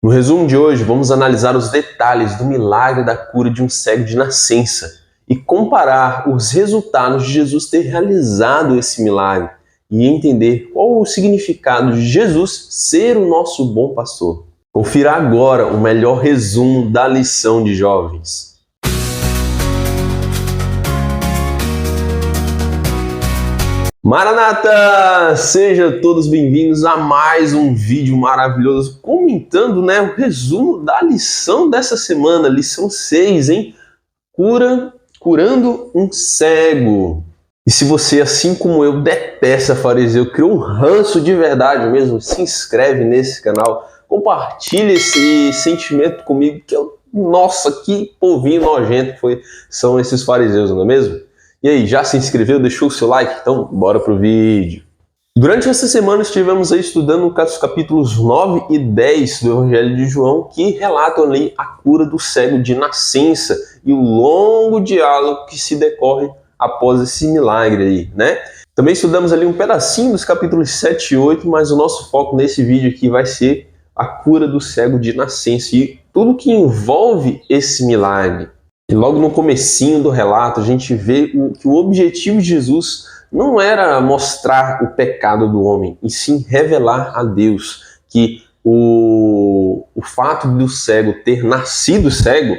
No resumo de hoje, vamos analisar os detalhes do milagre da cura de um cego de nascença e comparar os resultados de Jesus ter realizado esse milagre e entender qual o significado de Jesus ser o nosso bom pastor. Confira agora o melhor resumo da lição de jovens. Maranata! Sejam todos bem-vindos a mais um vídeo maravilhoso comentando, o resumo da lição dessa semana, lição 6, hein? Curando um cego. E se você, assim como eu, detesta fariseu, criou um ranço de verdade mesmo, se inscreve nesse canal, compartilha esse sentimento comigo, nossa, que povinho nojento são esses fariseus, não é mesmo? E aí, já se inscreveu? Deixou o seu like? Então, bora pro vídeo. Durante essa semana estivemos aí estudando os capítulos 9 e 10 do Evangelho de João, que relatam ali a cura do cego de nascença e o longo diálogo que se decorre após esse milagre aí, né? Também estudamos ali um pedacinho dos capítulos 7 e 8, mas o nosso foco nesse vídeo aqui vai ser a cura do cego de nascença e tudo que envolve esse milagre. E logo no comecinho do relato a gente vê que o objetivo de Jesus não era mostrar o pecado do homem, e sim revelar a Deus que o fato do cego ter nascido cego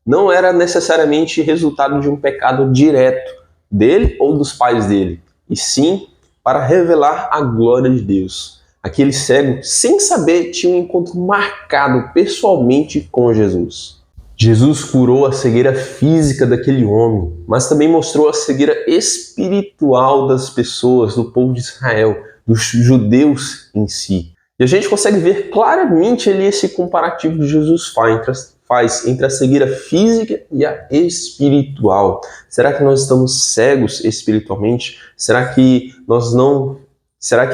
não era necessariamente resultado de um pecado direto dele ou dos pais dele, e sim para revelar a glória de Deus. Aquele cego, sem saber, tinha um encontro marcado pessoalmente com Jesus. Jesus curou a cegueira física daquele homem, mas também mostrou a cegueira espiritual das pessoas, do povo de Israel, dos judeus em si. E a gente consegue ver claramente ali esse comparativo que Jesus faz entre a cegueira física e a espiritual. Será que nós estamos cegos espiritualmente? Será que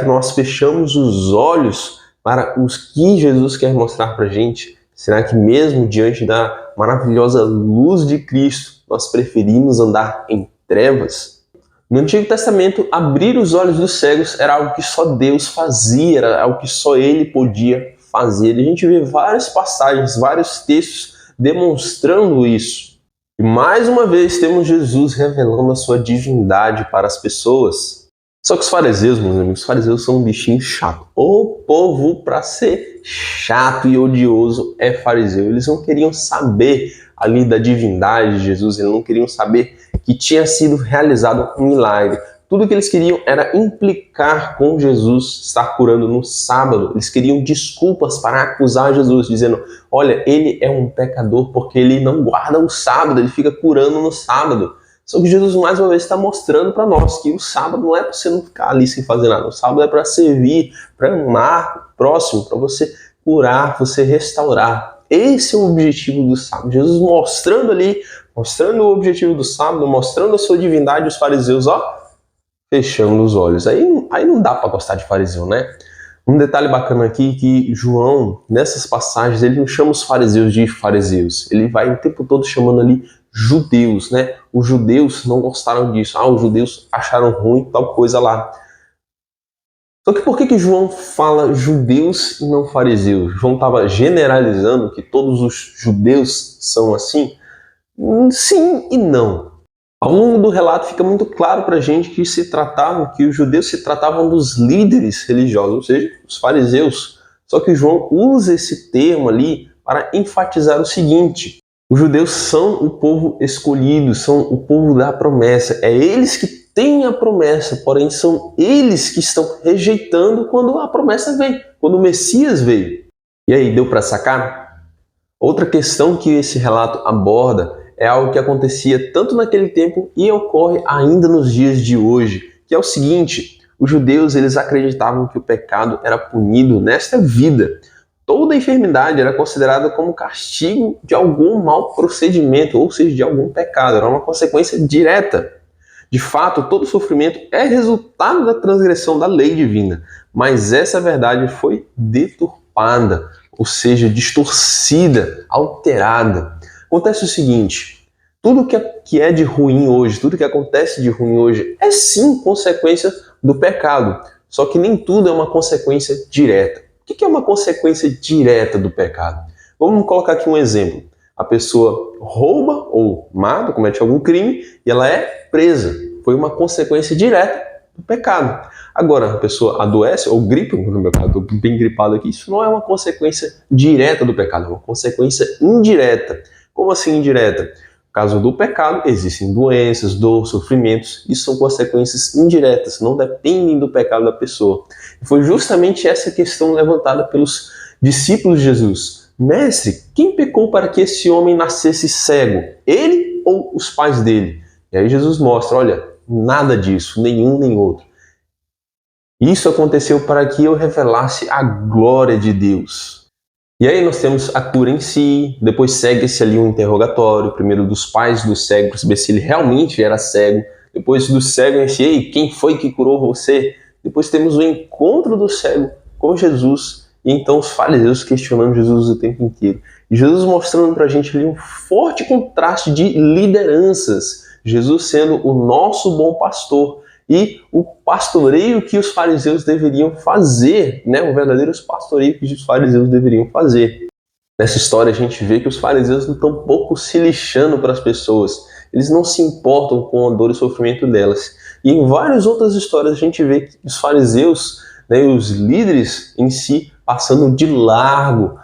nós fechamos os olhos para os que Jesus quer mostrar para a gente? Será que mesmo diante da maravilhosa luz de Cristo, nós preferimos andar em trevas? No Antigo Testamento, abrir os olhos dos cegos era algo que só Deus fazia, era algo que só Ele podia fazer. E a gente vê várias passagens, vários textos demonstrando isso. E mais uma vez temos Jesus revelando a sua divindade para as pessoas. Só que os fariseus, meus amigos, os fariseus são um bichinho chato. O povo, para ser chato e odioso, é fariseu. Eles não queriam saber ali da divindade de Jesus, eles não queriam saber que tinha sido realizado um milagre. Tudo que eles queriam era implicar com Jesus estar curando no sábado. Eles queriam desculpas para acusar Jesus, dizendo, olha, ele é um pecador porque ele não guarda o sábado, ele fica curando no sábado. Só que Jesus mais uma vez está mostrando para nós que o sábado não é para você não ficar ali sem fazer nada. O sábado é para servir, para amar o próximo, para você curar, você restaurar. Esse é o objetivo do sábado. Jesus mostrando o objetivo do sábado, mostrando a sua divindade, os fariseus, fechando os olhos. Aí não dá para gostar de fariseu, né? Um detalhe bacana aqui que João, nessas passagens, ele não chama os fariseus de fariseus. Ele vai o tempo todo chamando ali judeus, né? Os judeus não gostaram disso. Os judeus acharam ruim tal coisa lá. Só que por que João fala judeus e não fariseus? João estava generalizando que todos os judeus são assim? Sim e não. Ao longo do relato fica muito claro para a gente que os judeus se tratavam dos líderes religiosos, ou seja, os fariseus. Só que João usa esse termo ali para enfatizar o seguinte: os judeus são o povo escolhido, são o povo da promessa. É eles que têm a promessa, porém são eles que estão rejeitando quando a promessa vem, quando o Messias veio. E aí, deu para sacar? Outra questão que esse relato aborda é algo que acontecia tanto naquele tempo e ocorre ainda nos dias de hoje, que é o seguinte: os judeus eles acreditavam que o pecado era punido nesta vida. Toda enfermidade era considerada como castigo de algum mau procedimento, ou seja, de algum pecado. Era uma consequência direta. De fato, todo sofrimento é resultado da transgressão da lei divina, mas essa verdade foi deturpada, ou seja, distorcida, alterada. Acontece o seguinte: tudo que é de ruim hoje, tudo que acontece de ruim hoje é sim consequência do pecado, só que nem tudo é uma consequência direta. O que é uma consequência direta do pecado? Vamos colocar aqui um exemplo. A pessoa rouba ou mata, comete algum crime e ela é presa. Foi uma consequência direta do pecado. Agora, a pessoa adoece ou gripa, no meu caso, estou bem gripado aqui, isso não é uma consequência direta do pecado, é uma consequência indireta. Como assim indireta? No caso do pecado, existem doenças, dor, sofrimentos, isso são consequências indiretas, não dependem do pecado da pessoa. E foi justamente essa questão levantada pelos discípulos de Jesus. Mestre, quem pecou para que esse homem nascesse cego? Ele ou os pais dele? E aí Jesus mostra, olha, nada disso, nenhum nem outro. Isso aconteceu para que eu revelasse a glória de Deus. E aí nós temos a cura em si, depois segue-se ali um interrogatório, primeiro dos pais do cego, para saber se ele realmente era cego, depois do cego em si, ei, quem foi que curou você? Depois temos o encontro do cego com Jesus, e então os fariseus questionando Jesus o tempo inteiro. E Jesus mostrando para a gente ali um forte contraste de lideranças, Jesus sendo o nosso bom pastor, e o pastoreio que os fariseus deveriam fazer, né? O verdadeiro pastoreio que os fariseus deveriam fazer. Nessa história a gente vê que os fariseus não estão pouco se lixando para as pessoas, eles não se importam com a dor e o sofrimento delas. E em várias outras histórias a gente vê que os fariseus, né, os líderes em si, passando de largo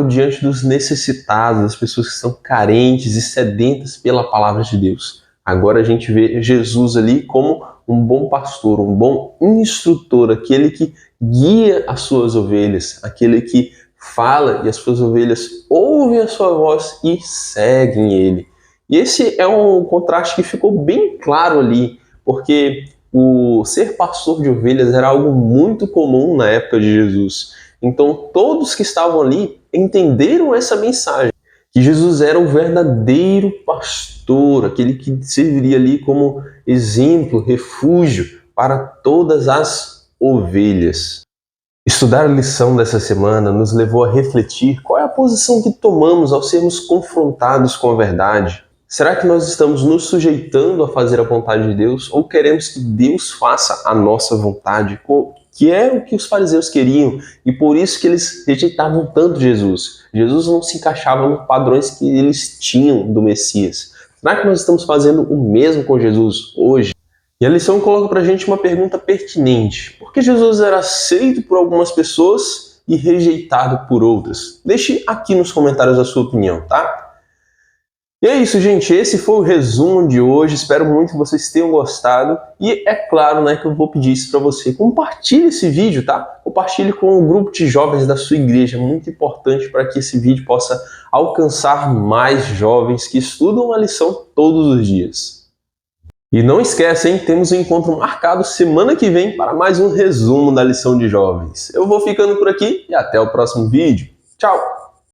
diante dos necessitados, das pessoas que estão carentes e sedentas pela palavra de Deus. Agora a gente vê Jesus ali como um bom pastor, um bom instrutor, aquele que guia as suas ovelhas, aquele que fala e as suas ovelhas ouvem a sua voz e seguem ele. E esse é um contraste que ficou bem claro ali, porque o ser pastor de ovelhas era algo muito comum na época de Jesus. Então todos que estavam ali entenderam essa mensagem, que Jesus era o verdadeiro pastor, aquele que serviria ali como exemplo, refúgio para todas as ovelhas. Estudar a lição dessa semana nos levou a refletir qual é a posição que tomamos ao sermos confrontados com a verdade. Será que nós estamos nos sujeitando a fazer a vontade de Deus ou queremos que Deus faça a nossa vontade, que é o que os fariseus queriam e por isso que eles rejeitavam tanto Jesus? Jesus não se encaixava nos padrões que eles tinham do Messias. Será que nós estamos fazendo o mesmo com Jesus hoje? E a lição coloca pra gente uma pergunta pertinente. Por que Jesus era aceito por algumas pessoas e rejeitado por outras? Deixe aqui nos comentários a sua opinião, tá? E é isso, gente. Esse foi o resumo de hoje. Espero muito que vocês tenham gostado. E é claro, né, que eu vou pedir isso para você. Compartilhe esse vídeo, tá? Compartilhe com o grupo de jovens da sua igreja. Muito importante para que esse vídeo possa alcançar mais jovens que estudam a lição todos os dias. E não esquece, hein? Temos um encontro marcado semana que vem para mais um resumo da lição de jovens. Eu vou ficando por aqui e até o próximo vídeo. Tchau!